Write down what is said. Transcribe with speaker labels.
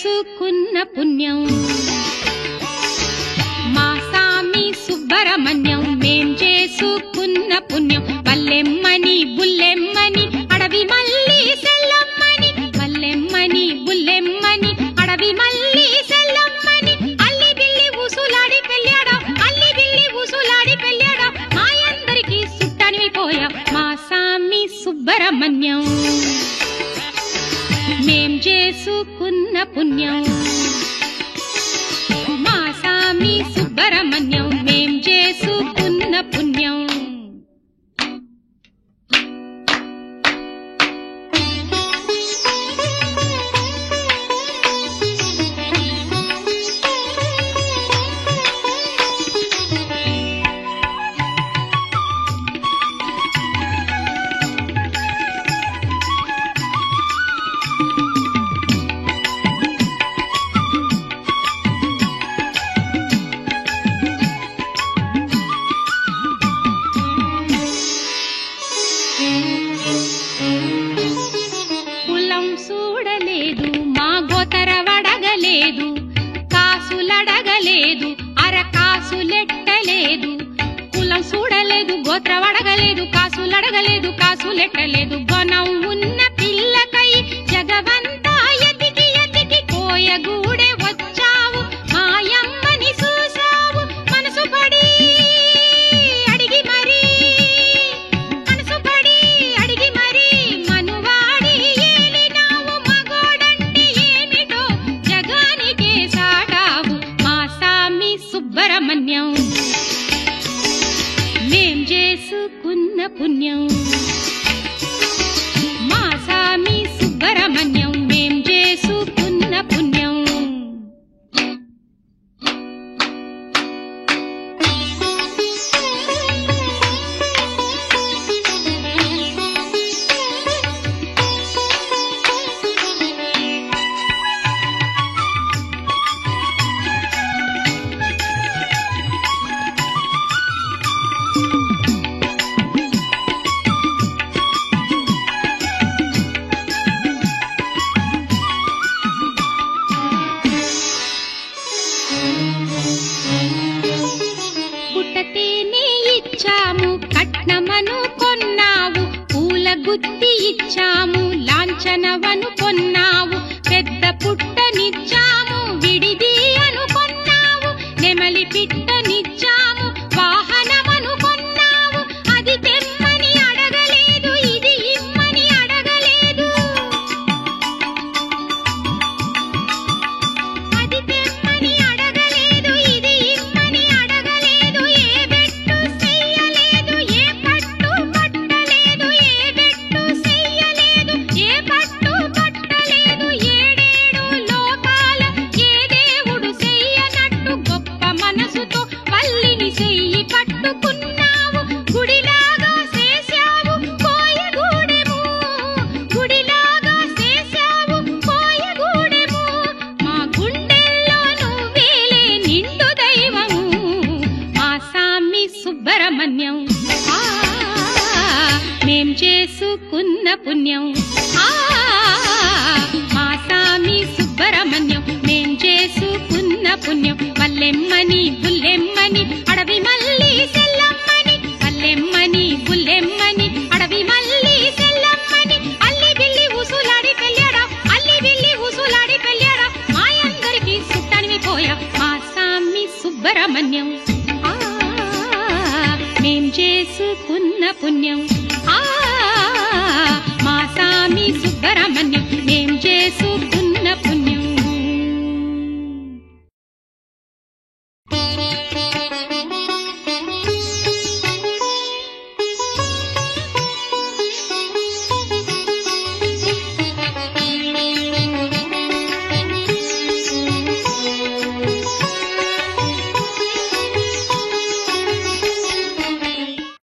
Speaker 1: చేసుకున్న పుణ్యం మా సామి సుబ్రహ్మణ్యం మేం చేసుకున్న పుణ్యం పల్లెమ్మని బుల్లెమ్మని అడవి మల్లి సెల్లమ్మని పల్లెమ్మని బుల్లెమ్మని అడవి మల్లి సెల్లమ్మని అల్లి బిల్లి ఊసులాడి పెళ్ళాడా అల్లి బిల్లి ఊసులాడి పెళ్ళాడా మా అందరికీ సుట్టనిపోయా మా సామి సుబ్రహ్మణ్యం మేం చేసుకున్న పుణ్యం మా సామి సుబ్రహ్మణ్యం మేం చేసుకున్న పుణ్యం కులం చూడలేదు మా గోతర వడగలేదు కాసులడగలేదు అరకాసులెట్టలేదు కులం చూడలేదు గోత్ర వడగలేదు కాసులడగలేదు కాసులెట్టలేదు గుణం ఉన్న పిల్లకై జగవంతా ఎతికి ఎతికి కోయగూడే వచ్చావు మాయమ్మని చూసావు మనసు పడి అడిగి మరి మనసు పడి అడిగి మరి మనువాడి ఏలినావు మగోడంటే ఏమిటో జగానికే సాటావు మా సామి సుబ్రహ్మణ్యం మేం చేసుకున్న పుణ్యం మా సామి సుబ్రహ్మణ్యం మేం చేసుకున్న పుణ్యం పుట్టతేనే ఇచ్చాము కట్నమను కొన్నావు పూల గుత్తి ఇచ్చాము లాంఛనవను కొన్నావు పెద్ద పుట్టనిచ్చాము విడిది అనుకొన్నావు నెమలి పిట్టనిచ్చాము వాహనమను కొన్నావు అది తెమ్మని అడగలేదు ఇది ఇమ్మని అడగలేదు అది తెమ్మని అడగలేదు ఇది ఇమ్మని అడగలేదు ఏ బెట్టు చెయ్యలేదు ఏ పట్టు పట్టలేదు ఏ బెట్టు చెయ్యలేదు ఏ పట్టు పట్టలేదు ఏడేడు లోకాల ఏ దేవుడు చెయ్యనట్టు గొప్ప మనసుతో వల్లిని చెయ్యి పట్టుకున్నావు గుడిలాగా చేశావు కోయగూడెము గుడిలాగా చేశావు కోయగూడెము మా గుండెల్లో నువ్వేలే నిండు దైవము మా సామి సుబ్రహ్మణ్యం మేం చేసుకున్న పుణ్యం మా సామి సుబ్రహ్మణ్యం మేం చేసుకున్న పుణ్యం పల్లెమ్మని బుల్లెమ్మని అడవి మల్లి సెల్లమ్మని పల్లెమ్మని బుల్లెమ్మని అడవి మల్లి సెల్లమ్మని అల్లి బిల్లి ఊసులాడి పెళ్ళాడా అల్లి బిల్లి ఊసులాడి పెళ్ళాడా మా అందరికీ సుట్టనిపోయా మా సామి సుబ్రహ్మణ్యం మేం చేసుకున్న పుణ్యం మా సామి సుబ్రహ్మణ్యం మేం చేసుకున్న